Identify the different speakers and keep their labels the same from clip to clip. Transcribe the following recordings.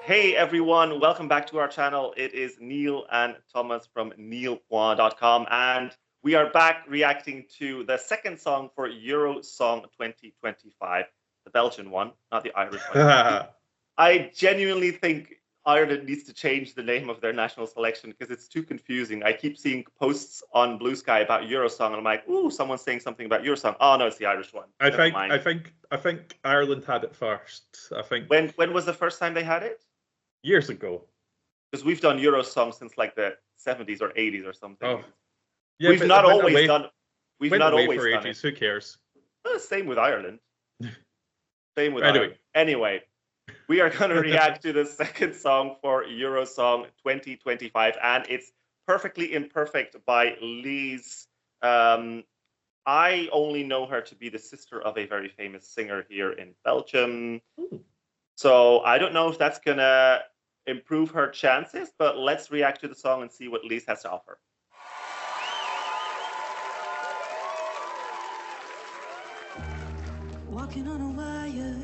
Speaker 1: Hey everyone, welcome back to our channel. It is Niall and Tomas from neilpoint.com, and we are back reacting to the second song for Eurosong 2025, the Belgian one, not the Irish one. I genuinely think Ireland needs to change the name of their national selection because it's too confusing. I keep seeing posts on Blue Sky about Eurosong, and I'm like, ooh, someone's saying something about Eurosong. Oh no, it's the Irish one.
Speaker 2: I think Ireland had it first. I think
Speaker 1: when was the first time they had it?
Speaker 2: Years ago.
Speaker 1: Because we've done Eurosong since like the 70s or 80s or something.
Speaker 2: Oh, yeah,
Speaker 1: we've not always done. We've not always
Speaker 2: for
Speaker 1: done
Speaker 2: ages.
Speaker 1: it.
Speaker 2: Who cares?
Speaker 1: Same with Ireland. Same with Ireland. Anyway, we are going to react to the second song for Eurosong 2025, and it's Perfectly Imperfect by LEEZ. I only know her to be the sister of a very famous singer here in Belgium.
Speaker 2: Ooh.
Speaker 1: So I don't know if that's going to improve her chances, but let's react to the song and see what LEEZ has to offer.
Speaker 3: Walking on a wire,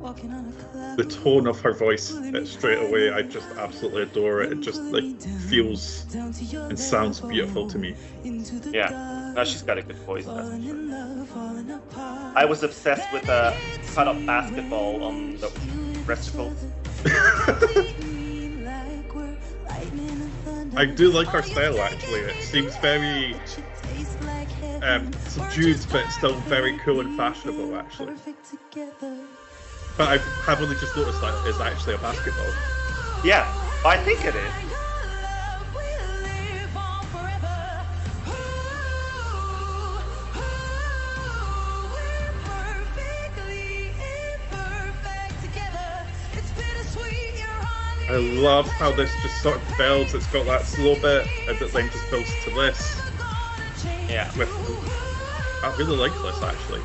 Speaker 3: walking on a cloud.
Speaker 2: The tone of her voice straight away, I just absolutely adore it. It just like feels and sounds beautiful to me.
Speaker 1: Yeah, no, she's got a good voice. That's for sure. I was obsessed with a cut-up basketball on the breasticles.
Speaker 2: I do like her style actually. It seems very subdued, but still very cool and fashionable actually. But I have only just noticed that it's actually a basketball.
Speaker 1: Yeah, I think it is.
Speaker 2: I love how this just sort of builds. It's got that slow bit, and it then just builds to this.
Speaker 1: Yeah.
Speaker 2: I really like this actually.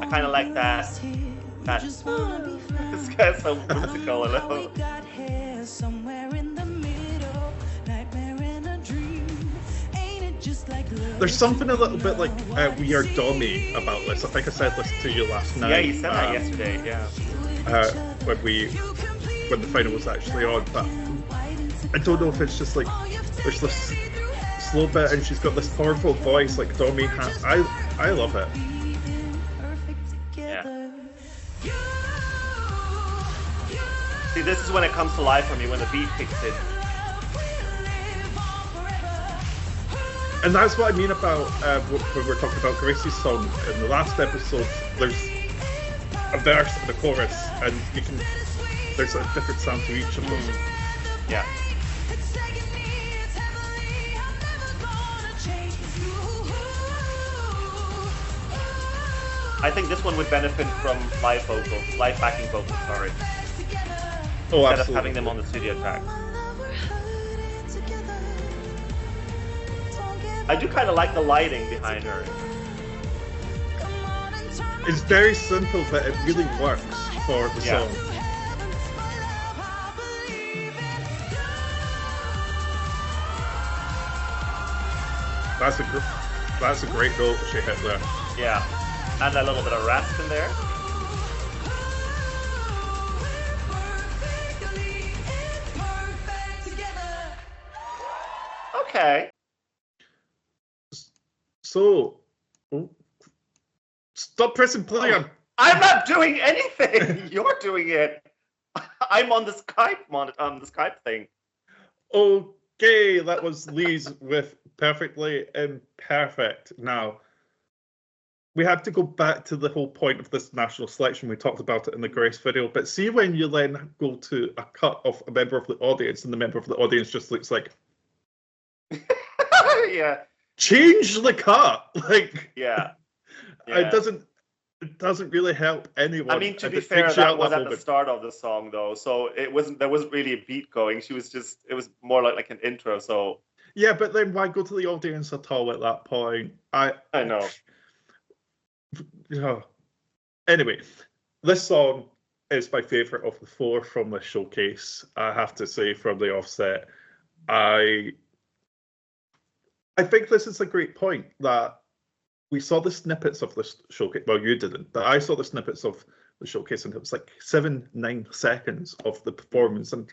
Speaker 1: I kind of like that. This guy's so whimsical, I know.
Speaker 2: There's something a little bit like We Are Dummy about this. I think I said this to you last night.
Speaker 1: Yeah, you said that yesterday, yeah.
Speaker 2: When the final was actually on, but I don't know if it's just like there's this slow bit and she's got this powerful voice like Dummy has. I love it.
Speaker 1: Yeah. See, this is when it comes to life for me, when the beat kicks in.
Speaker 2: And that's what I mean about when we're talking about Gracie's song in the last episode. There's a verse and a chorus, and there's a different sound to each of them.
Speaker 1: Yeah. I think this one would benefit from live backing vocals, sorry.
Speaker 2: Oh,
Speaker 1: instead
Speaker 2: absolutely.
Speaker 1: of having them on the studio track. I do kind of like the lighting behind her.
Speaker 2: It's very simple, but it really works for the song. That's a great note she hit there.
Speaker 1: Yeah, and a little bit of rasp in there. Okay.
Speaker 2: So, stop pressing play on.
Speaker 1: I'm not doing anything. You're doing it. I'm on the Skype thing.
Speaker 2: Okay, that was LEEZ with Perfectly Imperfect. Now, we have to go back to the whole point of this national selection. We talked about it in the Grace video, but see when you then go to a cut of a member of the audience and the member of the audience just looks like,
Speaker 1: yeah.
Speaker 2: Change the cut. Like,
Speaker 1: yeah.
Speaker 2: It doesn't really help anyone.
Speaker 1: I mean, to be fair, that was at the start of the song, though, so there wasn't really a beat going. It was more like an intro. So
Speaker 2: yeah, but then why go to the audience at all at that point? I
Speaker 1: know.
Speaker 2: Anyway, this song is my favorite of the four from the showcase. I have to say, from the offset, I think this is a great point that we saw the snippets of this showcase. Well, you didn't, but I saw the snippets of the showcase, and it was like 9 seconds of the performance. And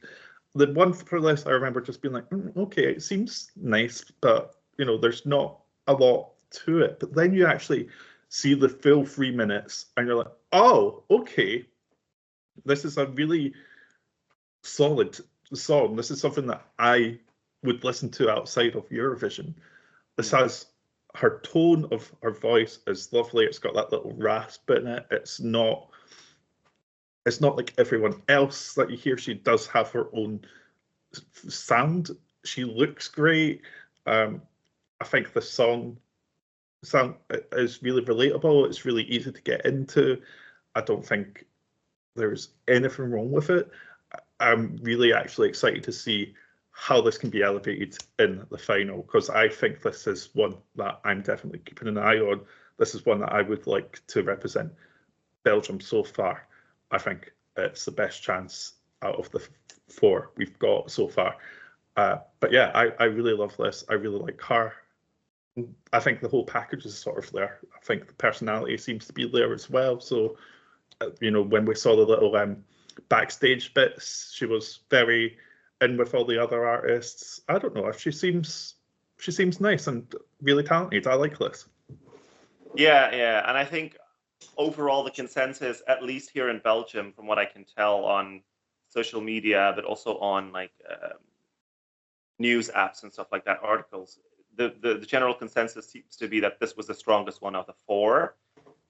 Speaker 2: the one for this, I remember just being like, okay, it seems nice, but there's not a lot to it. But then you actually see the full 3 minutes, and you're like, oh, okay, this is a really solid song. This is something that I would listen to outside of Eurovision. This has her tone of her voice is lovely. It's got that little rasp in it. It's not like everyone else that you hear. She does have her own sound. She looks great. I think the song is really relatable. It's really easy to get into. I don't think there's anything wrong with it. I'm really actually excited to see how this can be elevated in the final, because I think this is one that I'm definitely keeping an eye on. This is one that I would like to represent Belgium so far. I think it's the best chance out of the 4 we've got so far. But yeah, I really love this. I really like her. I think the whole package is sort of there. I think the personality seems to be there as well. So, when we saw the little backstage bits, she was very in with all the other artists. I don't know if she seems nice and really talented. I like this.
Speaker 1: Yeah, and I think overall the consensus, at least here in Belgium, from what I can tell on social media, but also on like news apps and stuff like that, articles, the general consensus seems to be that this was the strongest one of the 4.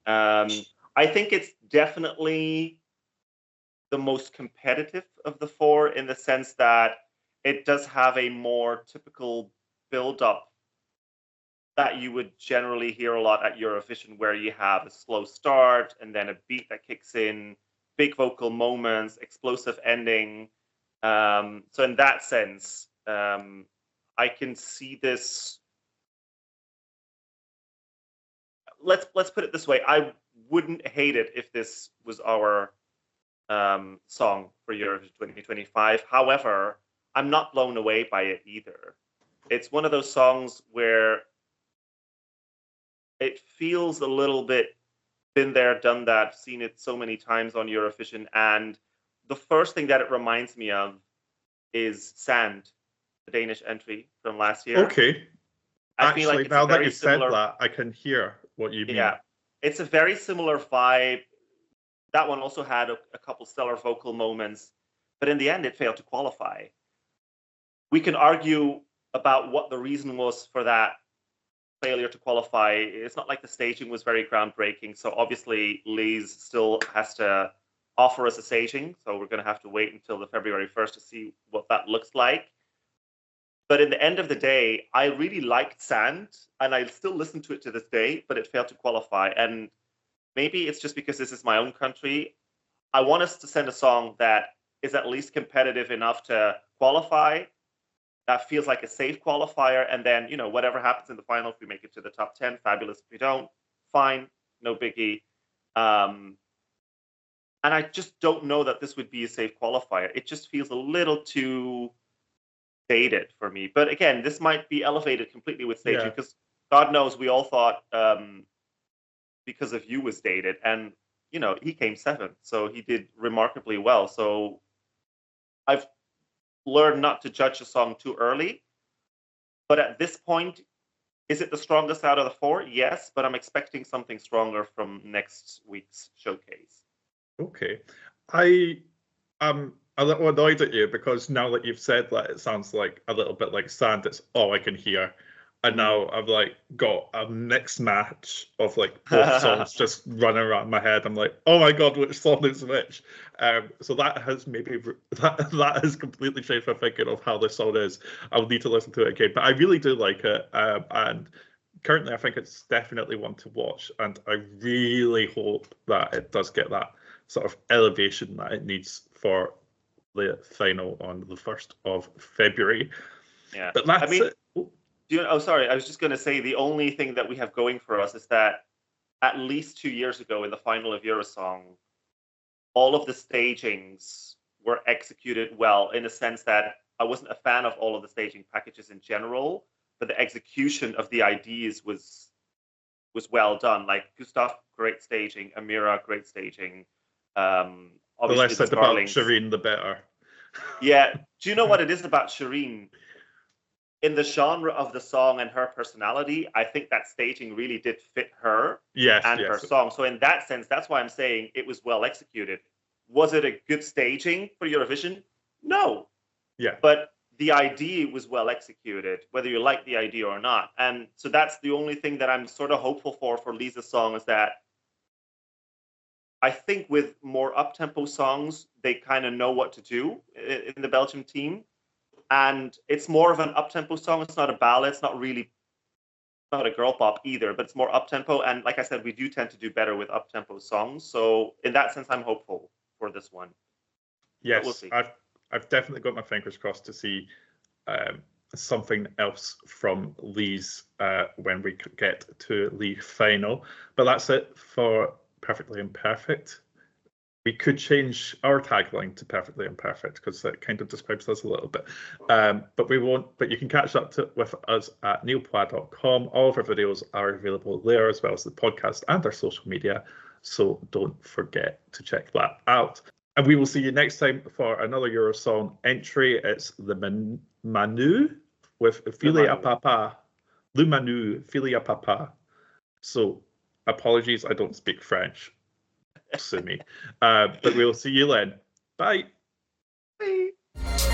Speaker 1: I think it's definitely the most competitive of the 4, in the sense that it does have a more typical build-up that you would generally hear a lot at Eurovision, where you have a slow start and then a beat that kicks in, big vocal moments, explosive ending. So in that sense, I can see this. Let's put it this way: I wouldn't hate it if this was our song for Eurovision 2025. However, I'm not blown away by it either. It's one of those songs where it feels a little bit been there, done that, seen it so many times on Eurovision. And the first thing that it reminds me of is Sand, the Danish entry from last year.
Speaker 2: Okay.
Speaker 1: I feel like it's
Speaker 2: now
Speaker 1: a very
Speaker 2: that you've
Speaker 1: similar,
Speaker 2: said that, I can hear what you mean.
Speaker 1: Yeah, it's a very similar vibe. That one also had a couple stellar vocal moments, but in the end, it failed to qualify. We can argue about what the reason was for that failure to qualify. It's not like the staging was very groundbreaking. So obviously, LEEZ still has to offer us a staging. So we're going to have to wait until the February 1st to see what that looks like. But in the end of the day, I really liked Sand, and I still listen to it to this day, but it failed to qualify. And maybe it's just because this is my own country. I want us to send a song that is at least competitive enough to qualify, that feels like a safe qualifier, and then, whatever happens in the final, if we make it to the top 10, fabulous. If we don't, fine, no biggie. And I just don't know that this would be a safe qualifier. It just feels a little too dated for me. But again, this might be elevated completely with staging, because God knows we all thought Because of You was dated, and he came 7th, so he did remarkably well. So I've learned not to judge a song too early, but at this point, is it the strongest out of the 4? Yes, but I'm expecting something stronger from next week's showcase.
Speaker 2: Okay, I am a little annoyed at you, because now that you've said that, it sounds like a little bit like Sand. It's all I can hear. And now I've like got a mixed match of like both songs just running around my head. I'm like, oh my god, which song is which? So that has that has completely changed my thinking of how this song is. I'll need to listen to it again, but I really do like it. And currently, I think it's definitely one to watch. And I really hope that it does get that sort of elevation that it needs for the final on the 1st of February.
Speaker 1: Yeah,
Speaker 2: but that's it.
Speaker 1: Sorry, I was just going to say the only thing that we have going for us is that at least 2 years ago in the final of Eurosong, all of the stagings were executed well, in a sense that I wasn't a fan of all of the staging packages in general, but the execution of the ideas was was well done. Like Gustav, great staging. Amira, great staging.
Speaker 2: The
Speaker 1: Obviously,
Speaker 2: less said about Shireen, the better.
Speaker 1: Yeah. Do you know what it is about Shireen? In the genre of the song and her personality, I think that staging really did fit her and her song. So in that sense, that's why I'm saying it was well executed. Was it a good staging for Eurovision? No.
Speaker 2: Yeah.
Speaker 1: But the idea was well executed, whether you like the idea or not. And so that's the only thing that I'm sort of hopeful for LEEZ's song, is that I think with more up-tempo songs, they kind of know what to do in the Belgium team. And it's more of an up-tempo song. It's not a ballad. It's not a girl pop either, but it's more up-tempo. And like I said, we do tend to do better with up-tempo songs. So in that sense, I'm hopeful for this one.
Speaker 2: Yes,
Speaker 1: we'll see.
Speaker 2: I've definitely got my fingers crossed to see something else from LEEZ when we get to the final. But that's it for Perfectly Imperfect. We could change our tagline to Perfectly Imperfect because that kind of describes us a little bit. But we won't. But you can catch up with us at neilpois.com. All of our videos are available there, as well as the podcast and our social media. So don't forget to check that out. And we will see you next time for another Eurosong entry. It's the Manu with Filia Papa. Le Manu, Filia Papa. So apologies, I don't speak French. Sue me. But we'll see you then. Bye.
Speaker 1: Bye.